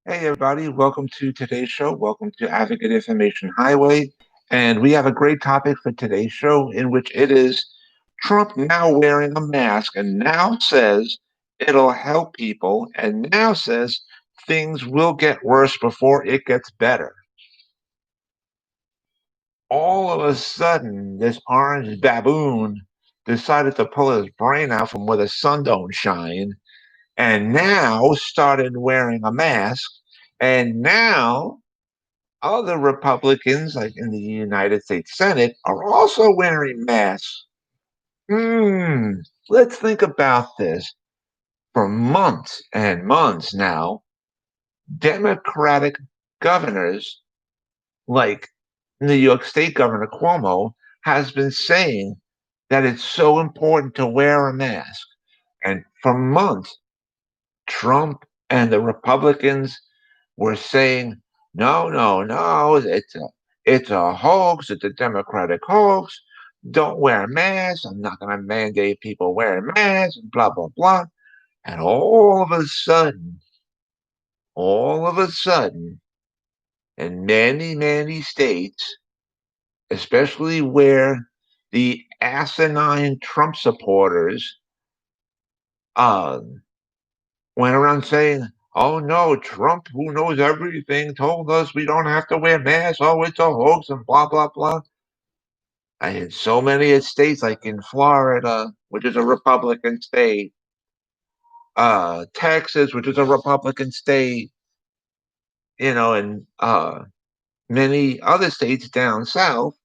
Hey, everybody, welcome to today's show. Welcome to Advocate Information Highway. And we have a great topic for today's show, in which it is Trump now wearing a mask and now says it'll help people, and now says things will get worse before it gets better. All of a sudden, this orange baboon decided to pull his brain out from where the sun don't shine, and now started wearing a mask. And now other Republicans, like in the United States Senate, are also wearing masks. Hmm, let's think about this. For months and months now, Democratic governors, like New York State Governor Cuomo, has been saying that it's so important to wear a mask. And for months, Trump and the Republicans were saying, no, no, no, it's a hoax, it's a Democratic hoax. Don't wear masks. I'm not going to mandate people wear masks, blah, blah, blah. And all of a sudden, in many, many states, especially where the asinine Trump supporters uh, went around saying, oh no, Trump, who knows everything, told us we don't have to wear masks. Oh, it's a hoax and blah, blah, blah. I had so many states, like in Florida, which is a Republican state, Texas, which is a Republican state, and many other states down south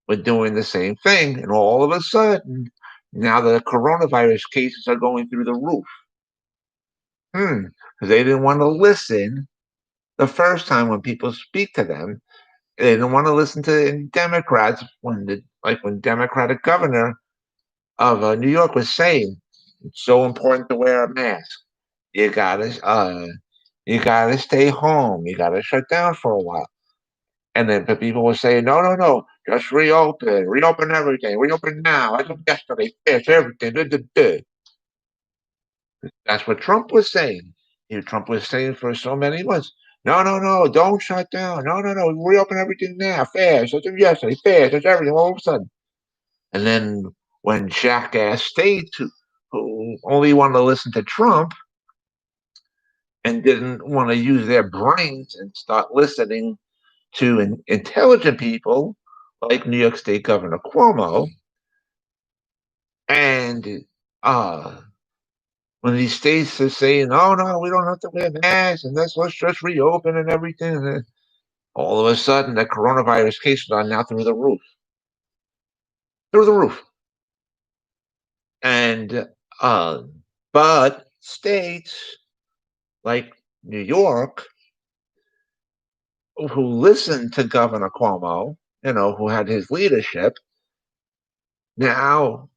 were doing the same thing. And all of a sudden, now the coronavirus cases are going through the roof. Because they didn't want to listen the first time when people speak to them. They didn't want to listen to Democrats when Democratic governor of New York was saying it's so important to wear a mask. You gotta you gotta stay home. You gotta shut down for a while. And then the people were saying, no, no, no, just reopen everything, reopen now. I did yesterday, fix everything. Duh, duh, duh. That's what Trump was saying. Trump was saying for so many months, no, no, no, don't shut down. No, no, no, reopen everything now, fast. I did yesterday, fast. That's everything all of a sudden. And then when jackass states who only wanted to listen to Trump and didn't want to use their brains and start listening to intelligent people like New York State Governor Cuomo, and uh, when these states are saying, "Oh no, we don't have to wear masks, and let's just reopen and everything," and then all of a sudden the coronavirus cases are now through the roof, and uh, but states like New York, who listened to Governor Cuomo, who had his leadership, now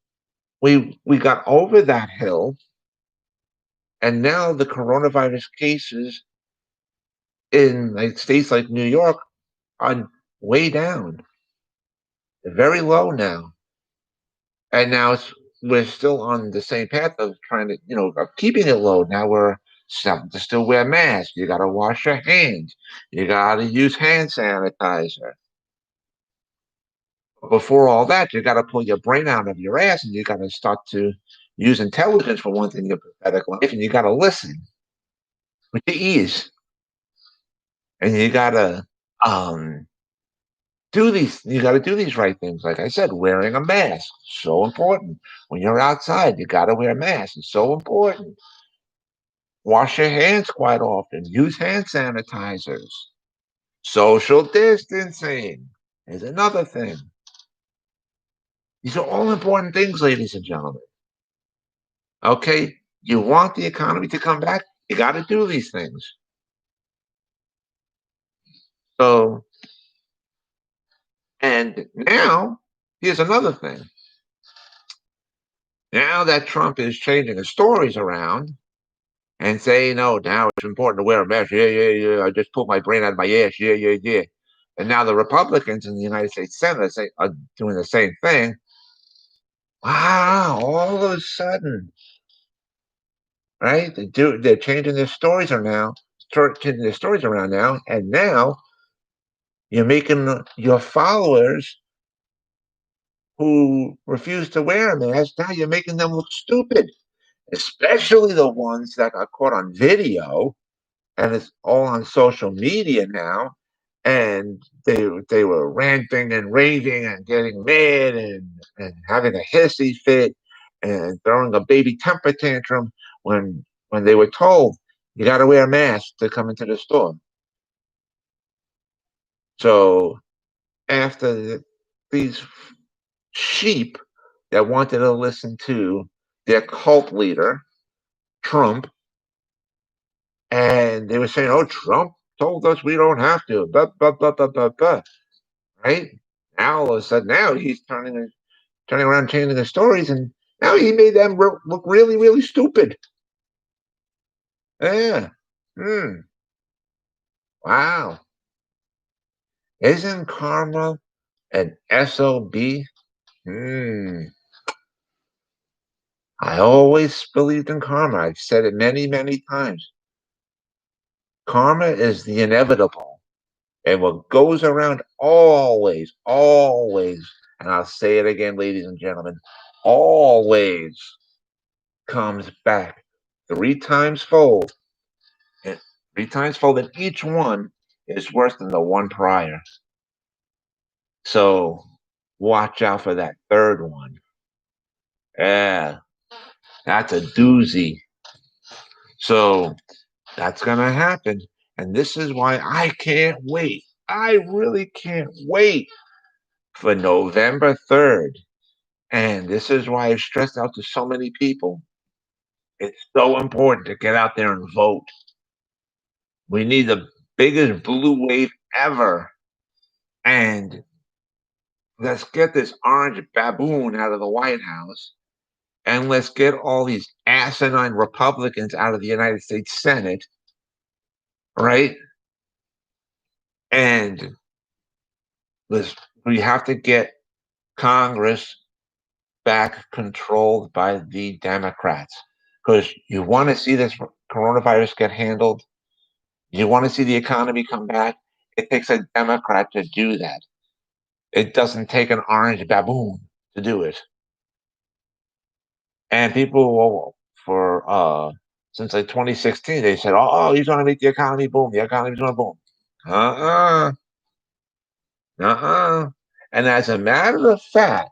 we got over that hill, and now the coronavirus cases in like states like New York are way down. They're very low now. And now we're still on the same path of trying to, of keeping it low. Now we're starting to still wear masks. You got to wash your hands. You got to use hand sanitizer. Before all that, you got to pull your brain out of your ass and you got to start to use intelligence for one thing in your pathetic life, and you got to listen with your ears, and you got to um, do these right things. Like I said, wearing a mask, so important. When you're outside, you got to wear a mask. It's so important. Wash your hands quite often. Use hand sanitizers. Social distancing is another thing. These are all important things, ladies and gentlemen. Okay, you want the economy to come back, you got to do these things. So, and now here's another thing. Now that Trump is changing his stories around and saying, "No, now it's important to wear a mask." Yeah, yeah, yeah. I just pulled my brain out of my ass. Yeah, yeah, yeah. And now the Republicans in the United States Senate are doing the same thing. Wow! All of a sudden, right? They're changing their stories are now turning their stories around now, and now you're making your followers who refuse to wear a mask. Now you're making them look stupid, especially the ones that got caught on video, and it's all on social media now. And they were ranting and raving and getting mad and having a hissy fit and throwing a baby temper tantrum when they were told you got to wear a mask to come into the store. So after these sheep that wanted to listen to their cult leader, Trump, and they were saying, "Oh, Trump told us we don't have to," blah, blah, blah, blah, blah, blah, right? Now all of a sudden, now he's turning around, changing the stories, and now he made them look really, really stupid. Yeah. Hmm. Wow. Isn't karma an SOB? Hmm. I always believed in karma. I've said it many, many times. Karma is the inevitable. And what goes around always, always, and I'll say it again, ladies and gentlemen, always comes back three times fold. And three times fold, and each one is worse than the one prior. So watch out for that third one. Yeah, that's a doozy. So that's going to happen. And this is why I can't wait. I really can't wait for November 3rd. And this is why I've stressed out to so many people. It's so important to get out there and vote. We need the biggest blue wave ever. And let's get this orange baboon out of the White House. And let's get all these asinine Republicans out of the United States Senate, right? And let's, we have to get Congress back controlled by the Democrats. Because you want to see this coronavirus get handled, you want to see the economy come back, it takes a Democrat to do that. It doesn't take an orange baboon to do it. And people will, for since like 2016, they said, "Oh, he's going to make the economy boom. The economy's going to boom." Uh-uh, uh-uh. And as a matter of fact,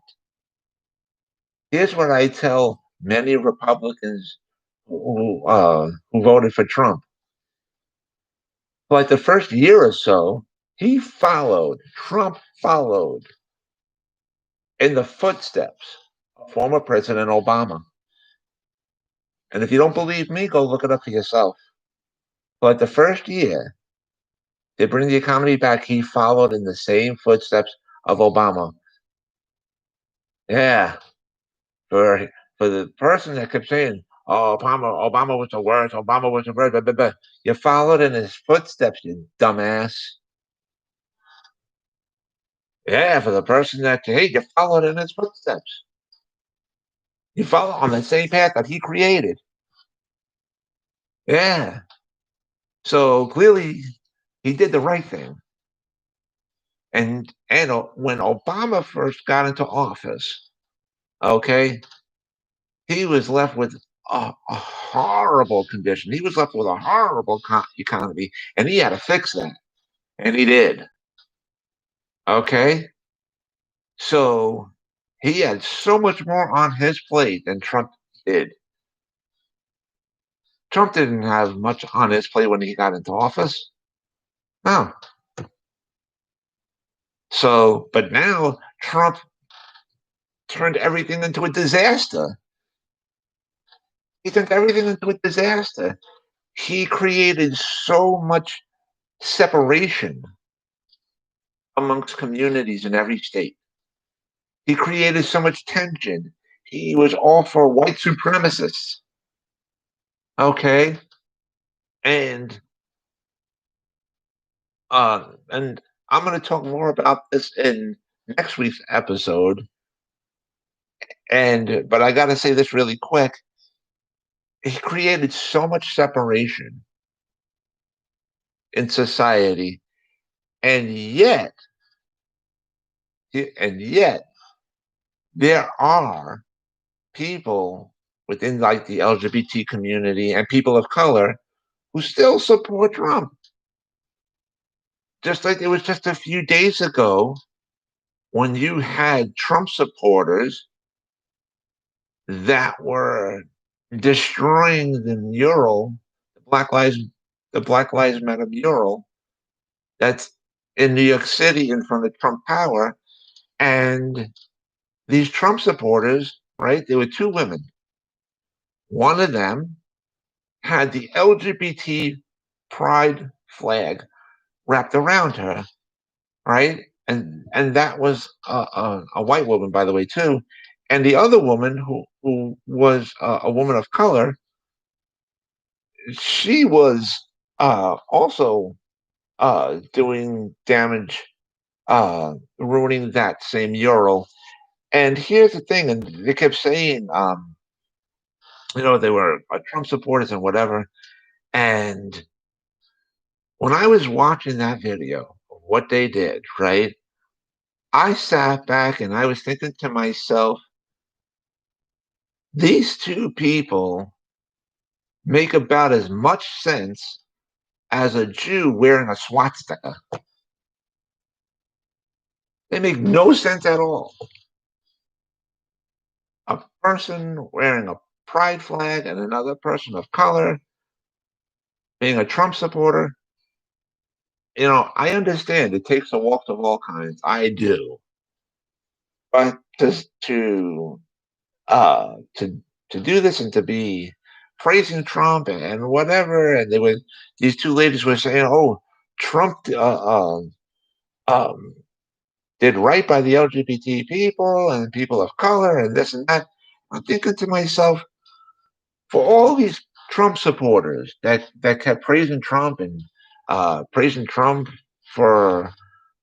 here's what I tell many Republicans who voted for Trump. For like the first year or so, Trump followed in the footsteps of former President Obama. And if you don't believe me, go look it up for yourself. But the first year they bring the economy back, he followed in the same footsteps of Obama. Yeah, for for the person that kept saying, "Oh, Obama was the worst. Obama was the worst." Blah, blah, blah. You followed in his footsteps, you dumbass. Yeah, for the person that you followed in his footsteps. You follow on the same path that he created. Yeah. So clearly, he did the right thing. And when Obama first got into office, okay, he was left with a horrible condition. He was left with a horrible economy, and he had to fix that, and he did. Okay, so he had so much more on his plate than Trump did. Trump didn't have much on his plate when he got into office. No. So, but now Trump turned everything into a disaster. He turned everything into a disaster. He created so much separation amongst communities in every state. He created so much tension. He was all for white supremacists. Okay. And and I'm going to talk more about this in next week's episode. And but I got to say this really quick. He created so much separation in society, and yet, and yet, there are people within like the LGBT community and people of color who still support Trump. Just like it was just a few days ago when you had Trump supporters that were destroying the mural, the Black Lives, the Black Lives Matter mural that's in New York City in front of Trump Tower. And these Trump supporters, right? There were two women. One of them had the LGBT pride flag wrapped around her, right? And that was a white woman, by the way, too. And the other woman, who was a woman of color, she was also doing damage, ruining that same mural. And here's the thing, and they kept saying, they were Trump supporters and whatever. And when I was watching that video of what they did, right, I sat back and I was thinking to myself, these two people make about as much sense as a Jew wearing a swastika. They make no sense at all. A person wearing a pride flag and another person of color being a Trump supporter. I understand it takes a walk of all kinds. I do. But just to do this and to be praising Trump and whatever, and these two ladies were saying, "Oh, Trump um, did right by the LGBT people and people of color and this and that." I'm thinking to myself, for all these Trump supporters that kept praising Trump and praising Trump for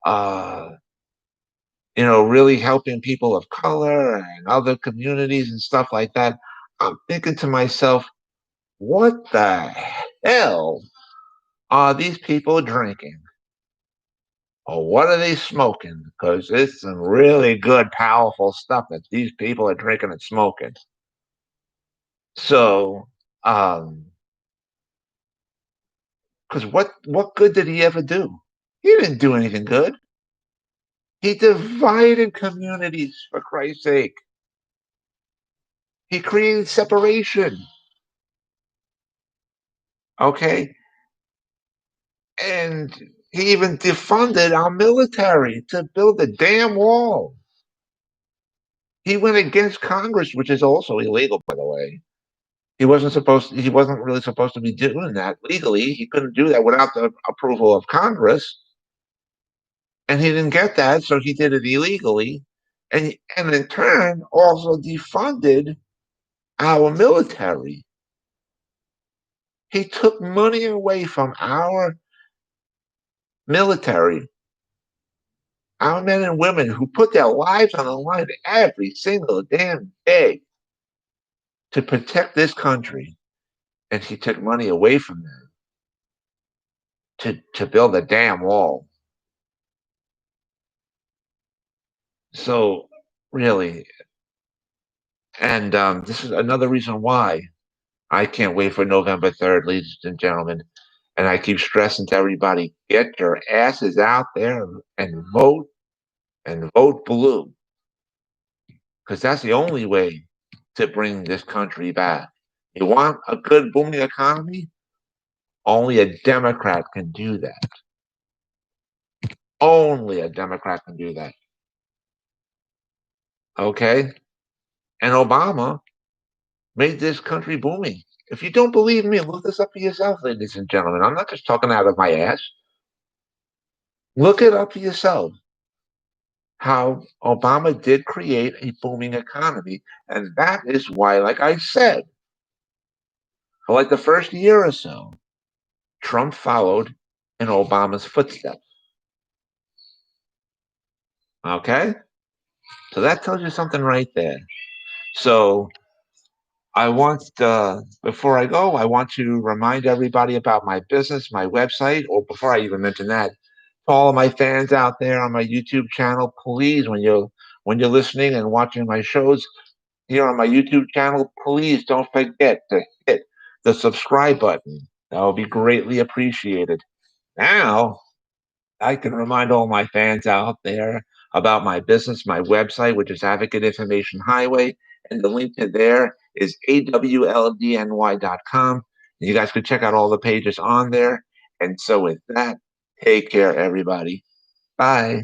uh, really helping people of color and other communities and stuff like that, I'm thinking to myself, what the hell are these people drinking? Or what are they smoking? Because it's some really good, powerful stuff that these people are drinking and smoking. So, because what good did he ever do? He didn't do anything good. He divided communities, for Christ's sake. He created separation. Okay, and he even defunded our military to build a damn wall. He went against Congress, which is also illegal, by the way. He wasn't really supposed to be doing that legally. He couldn't do that without the approval of Congress. And he didn't get that, so he did it illegally. And in turn also defunded our military. He took money away from our military, our men and women who put their lives on the line every single damn day to protect this country. And he took money away from them to build a damn wall. So really, and this is another reason why I can't wait for November 3rd, ladies and gentlemen. And I keep stressing to everybody, get your asses out there and vote blue. Because that's the only way to bring this country back. You want a good booming economy? Only a Democrat can do that. Only a Democrat can do that. Okay? And Obama made this country booming. If you don't believe me, look this up for yourself, ladies and gentlemen. I'm not just talking out of my ass. Look it up for yourself. How Obama did create a booming economy. And that is why, like I said, for like the first year or so, Trump followed in Obama's footsteps. Okay? So that tells you something right there. So I want before I go, I want to remind everybody about my business, my website, or before I even mention that, to all of my fans out there on my YouTube channel, please, when you're listening and watching my shows here on my YouTube channel, please don't forget to hit the subscribe button. That will be greatly appreciated. Now, I can remind all my fans out there about my business, my website, which is Advocate Information Highway, and the link to there is awldny.com. You guys can check out all the pages on there. And so, with that, take care, everybody. Bye.